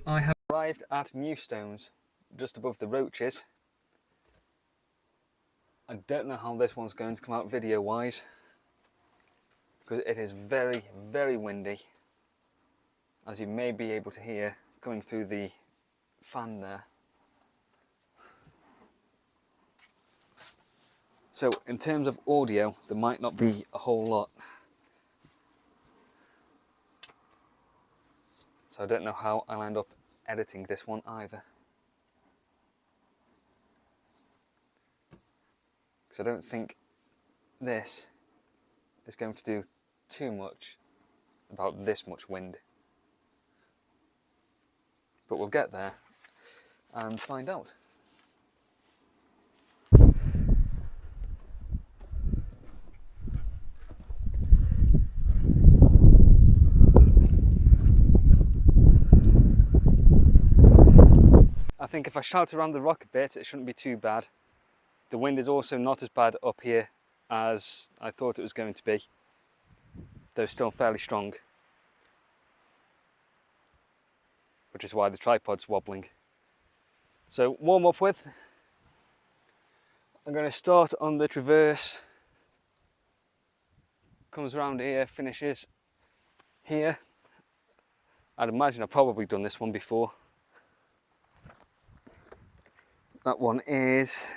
I have arrived at Newstones, just above the Roaches. I don't know how this one's going to come out video wise, because it is very, very windy, as you may be able to hear coming through the fan there. So in terms of audio, there might not be a whole lot. So I don't know how I'll end up editing this one either. Because I don't think this is going to do too much about this much wind. But we'll get there and find out. I think if I shout around the rock a bit, it shouldn't be too bad. The wind is also not as bad up here as I thought it was going to be, though still fairly strong, which is why the tripod's wobbling. So warm up with, I'm going to start on the traverse, comes around here, finishes here. I'd imagine I've probably done this one before. That one is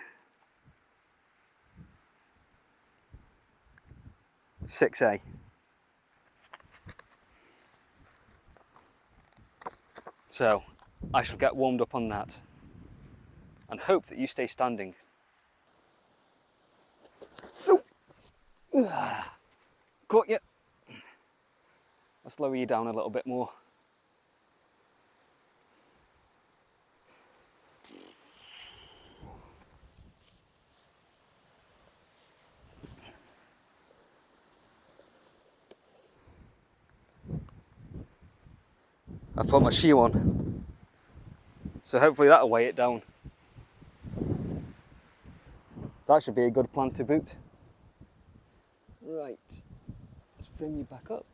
6A. So I shall get warmed up on that and hope that you stay standing. Caught you. I'll slow you down a little bit more. I've put my shoe on, so hopefully that'll weigh it down. That should be a good plan to boot. Right, let's bring you back up.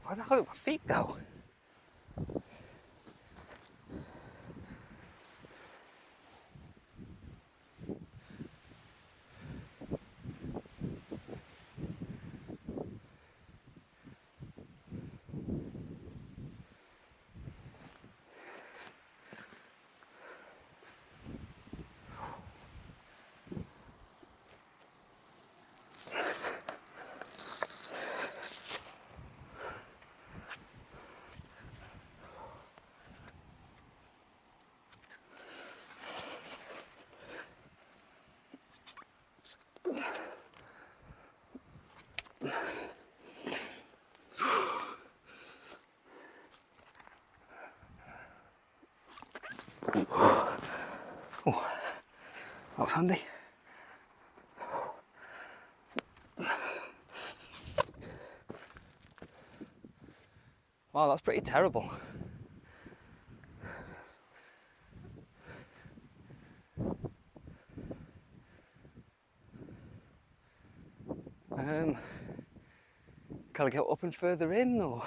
Where the hell did my feet go? Oh, that was handy. Wow, that's pretty terrible. Can I get up and further in, or?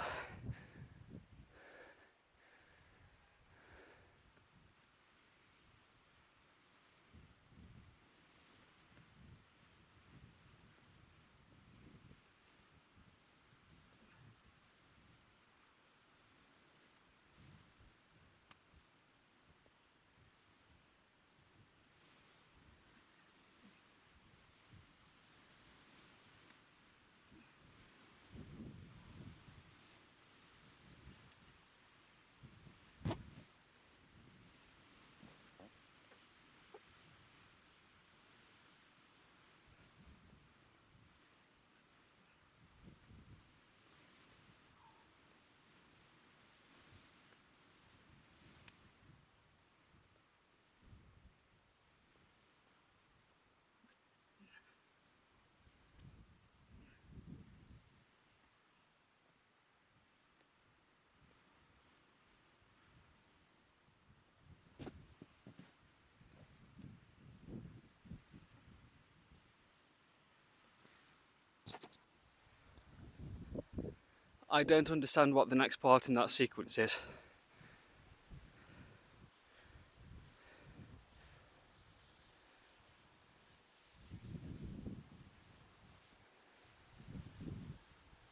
I don't understand what the next part in that sequence is.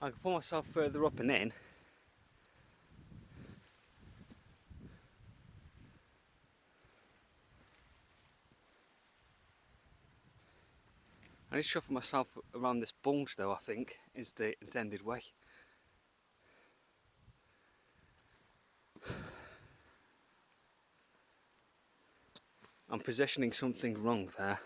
I can pull myself further up and in. I need to shuffle myself around this bulge though, I think, is the intended way. I'm positioning something wrong there.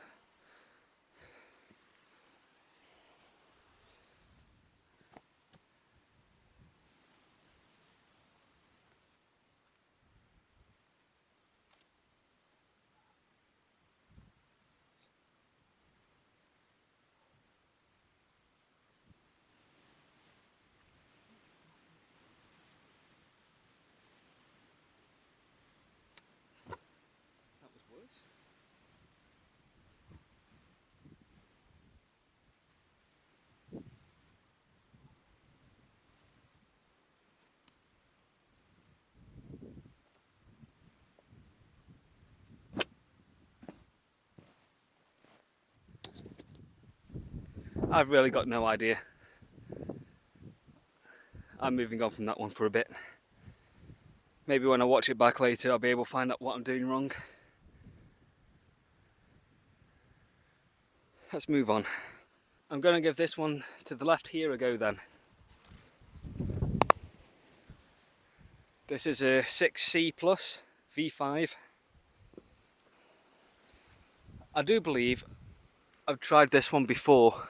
That was worse. I've really got no idea. I'm moving on from that one for a bit. Maybe when I watch it back later, I'll be able to find out what I'm doing wrong. Let's move on. I'm going to give this one to the left here a go then. This is a 6C Plus V5. I do believe I've tried this one before.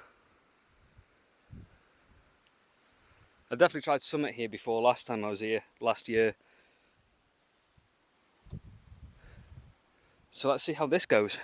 I definitely tried Summit here before last time I was here, last year. So let's see how this goes.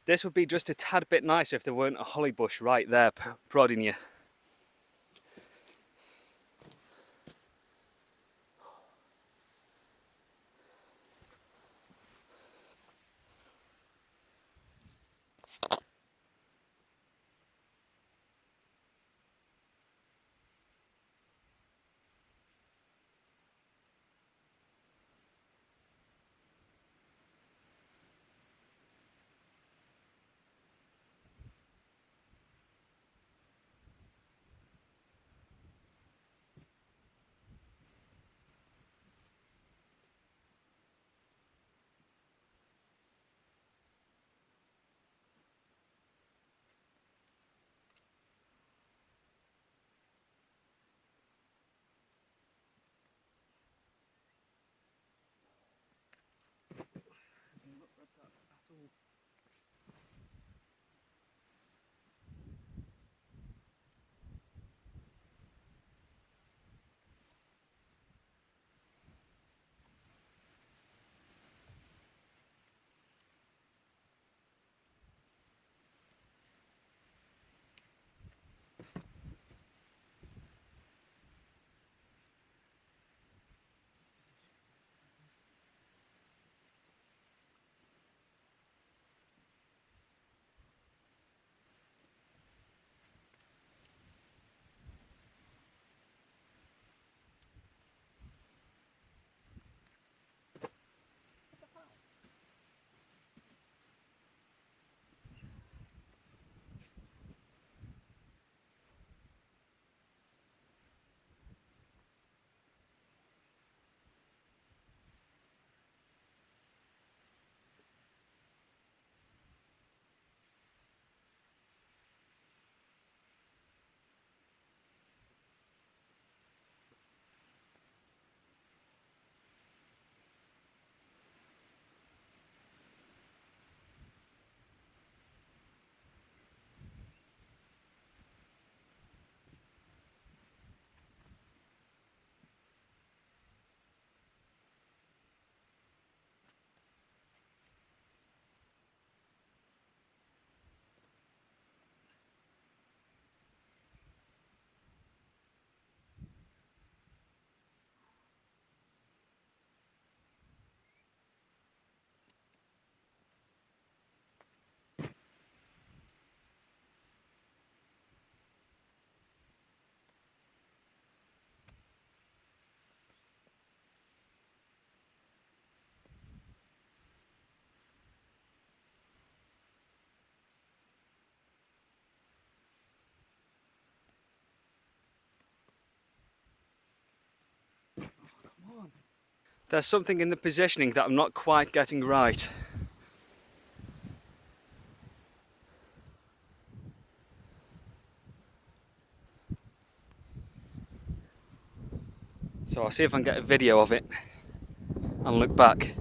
This would be just a tad bit nicer if there weren't a holly bush right there prodding you. There's something in the positioning that I'm not quite getting right. So I'll see if I can get a video of it and look back.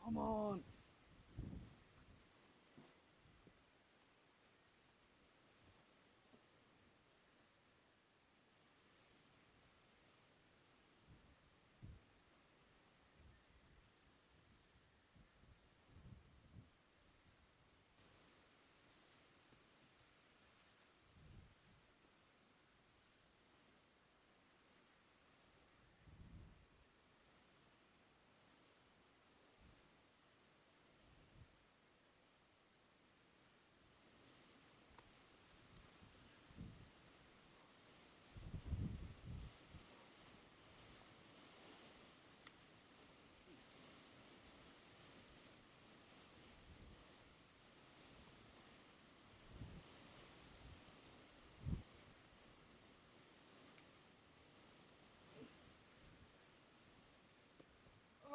Come on.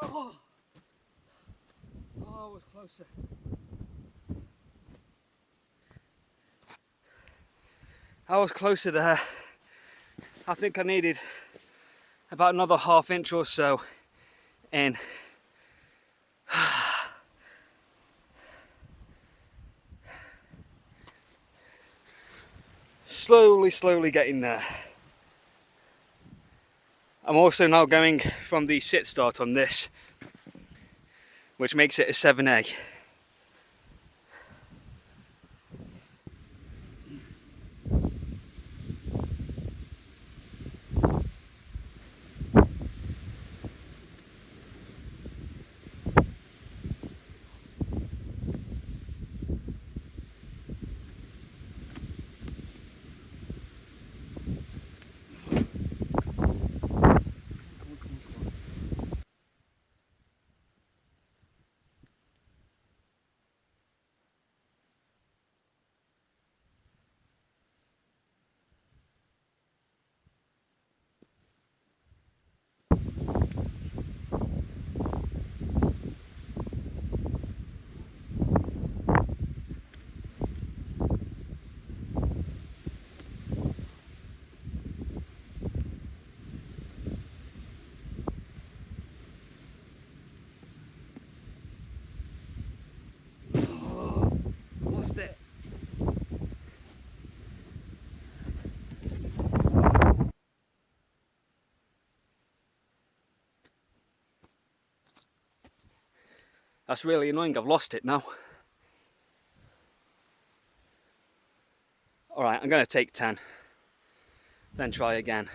Oh, I was closer. I was closer there. I think I needed about another ½ inch or so in. Slowly getting there. I'm also now going from the sit start on this, which makes it a 7A. That's really annoying, I've lost it now. Alright, I'm going to take 10, then try again.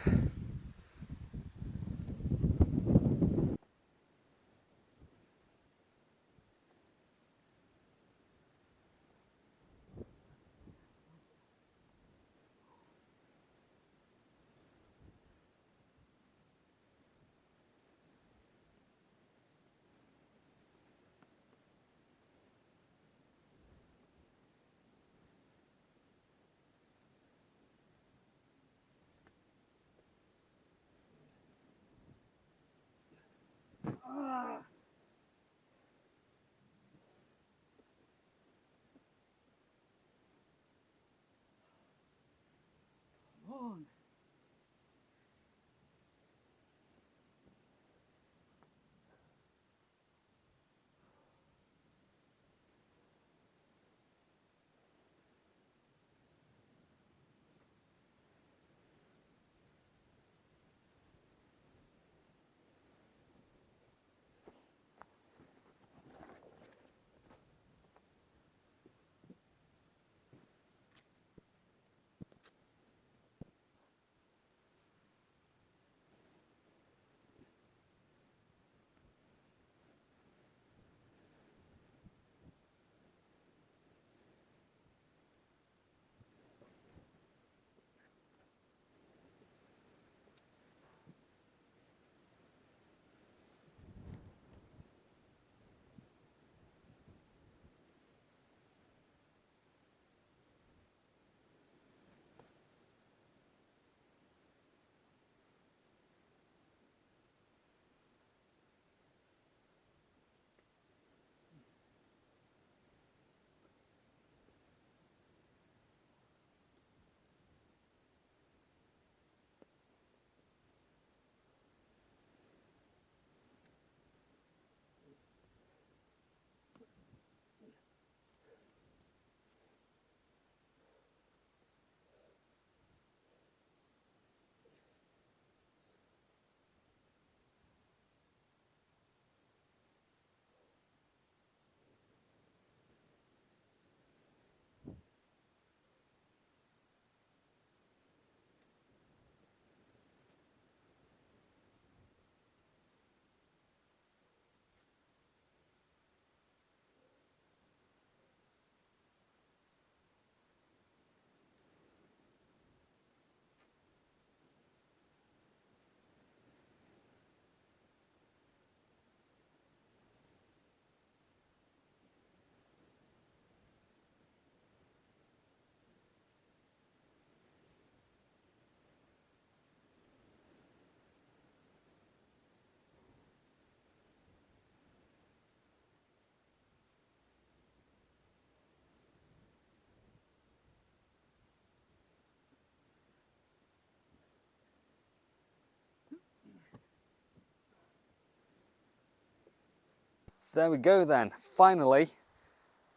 So there we go then, finally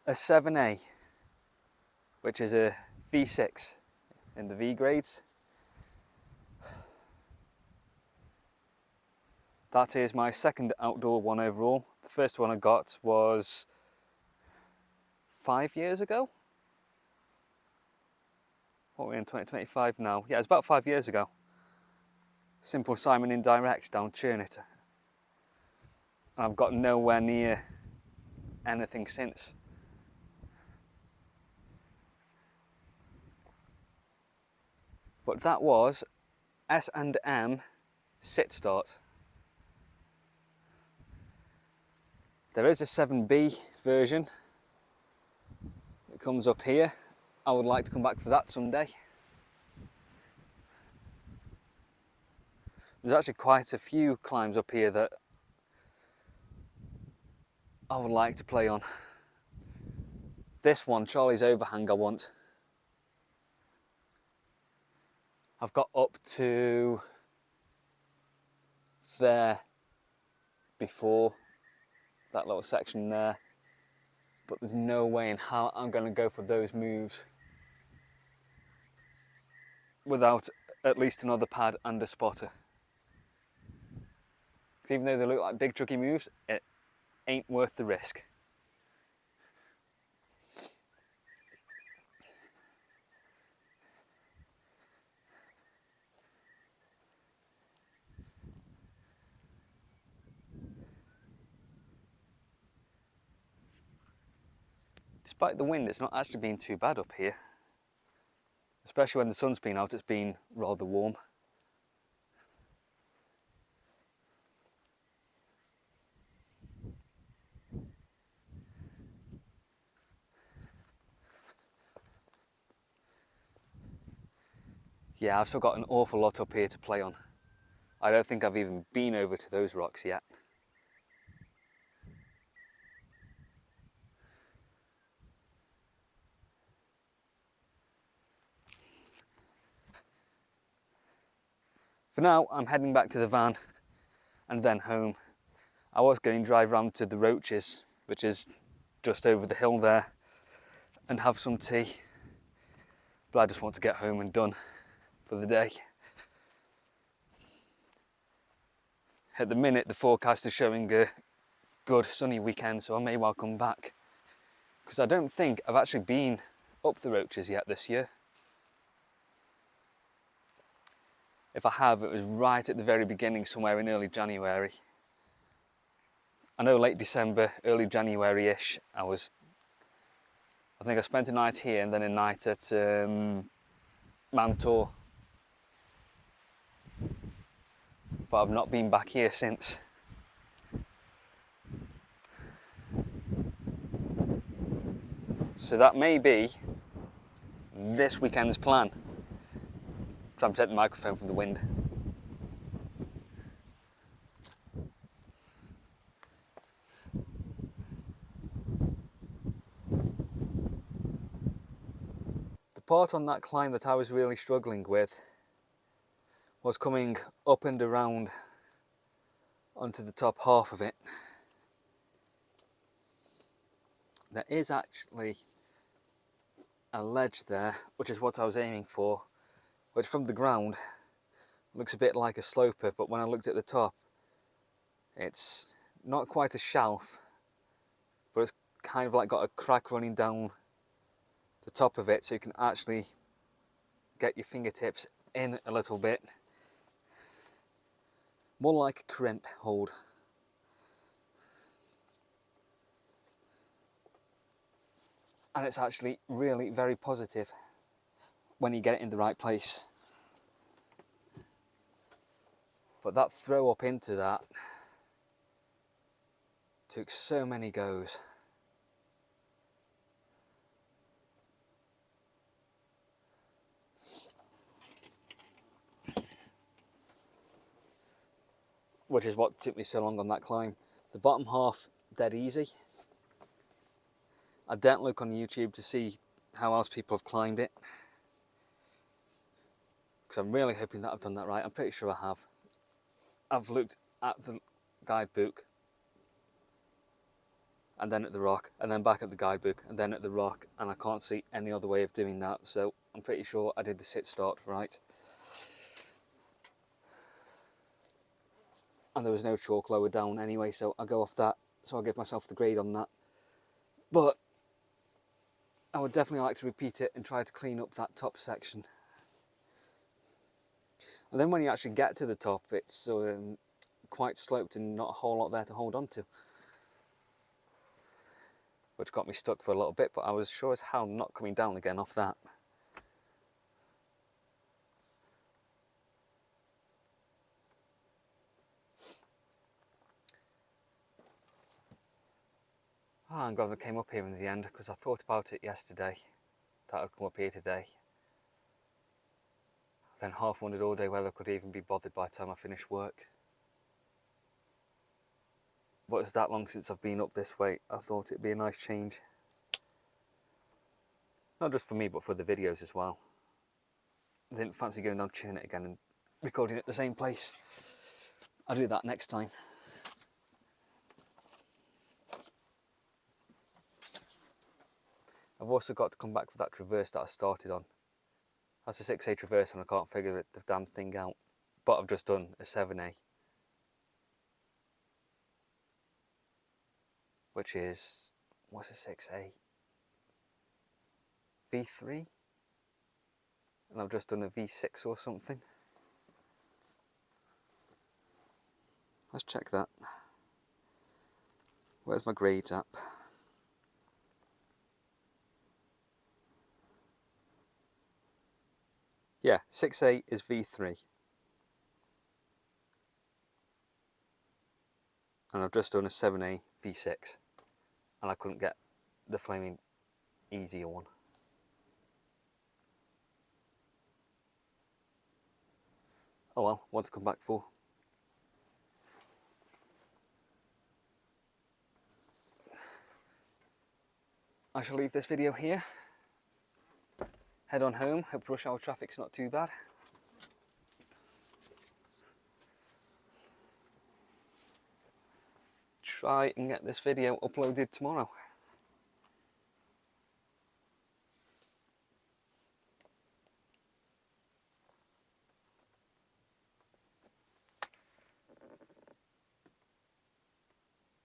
a 7A, which is a V6 in the V grades. That is my second outdoor one overall. The first one I got was 5 years ago. What are we in 2025 now? Yeah, it's about 5 years ago. Simple Simon Indirect down Churnit. I've got nowhere near anything since. But that was S&M sit start. There is a 7B version that comes up here. I would like to come back for that someday. There's actually quite a few climbs up here that I would like to play on. This one, Charlie's Overhang, I want. I've got up to there before, that little section there, but there's no way in how I'm going to go for those moves without at least another pad and a spotter. Because even though they look like big tricky moves, ain't worth the risk. Despite the wind, it's not actually been too bad up here. Especially when the sun's been out, it's been rather warm. Yeah, I've still got an awful lot up here to play on. I don't think I've even been over to those rocks yet. For now, I'm heading back to the van and then home. I was going to drive round to the Roaches, which is just over the hill there, and have some tea. But I just want to get home and done for the day. At the minute, the forecast is showing a good sunny weekend, so I may well come back. Because I don't think I've actually been up the Roaches yet this year. If I have, it was right at the very beginning, somewhere in early January. I know late December, early January-ish, I think I spent a night here and then a night at Mantor. But I've not been back here since. So that may be this weekend's plan. Try and protect the microphone from the wind. The part on that climb that I was really struggling with was coming up and around onto the top half of it. There is actually a ledge there, which is what I was aiming for, which from the ground looks a bit like a sloper, but when I looked at the top, it's not quite a shelf, but it's kind of like got a crack running down the top of it, so you can actually get your fingertips in a little bit. More like a crimp hold. And it's actually really very positive when you get it in the right place. But that throw up into that took so many goes. Which is what took me so long on that climb. The bottom half, dead easy. I didn't look on YouTube to see how else people have climbed it, because I'm really hoping that I've done that right. I'm pretty sure I have. I've looked at the guidebook, and then at the rock, and then back at the guidebook, and then at the rock, and I can't see any other way of doing that, so I'm pretty sure I did the sit start right. And there was no chalk lower down anyway, so I'll go off that, so I'll give myself the grade on that. But I would definitely like to repeat it and try to clean up that top section. And then when you actually get to the top, it's quite sloped and not a whole lot there to hold on to. Which got me stuck for a little bit, but I was sure as hell not coming down again off that. Oh, I'm glad I came up here in the end, because I thought about it yesterday, that I'd come up here today. Then half wondered all day whether I could even be bothered by the time I finished work. But it's that long since I've been up this way, I thought it'd be a nice change. Not just for me, but for the videos as well. I didn't fancy going down chewing it again and recording at the same place. I'll do that next time. I've also got to come back for that traverse that I started on. That's a 6A traverse and I can't figure the damn thing out. But I've just done a 7A. which is, what's a 6A? V3? And I've just done a V6 or something. Let's check that. Where's my grades app? Yeah, 6A is V3. And I've just done a 7A V6. And I couldn't get the flaming easier one. Oh well, one to come back for. I shall leave this video here. Head on home, hope rush hour traffic's not too bad. Try and get this video uploaded tomorrow.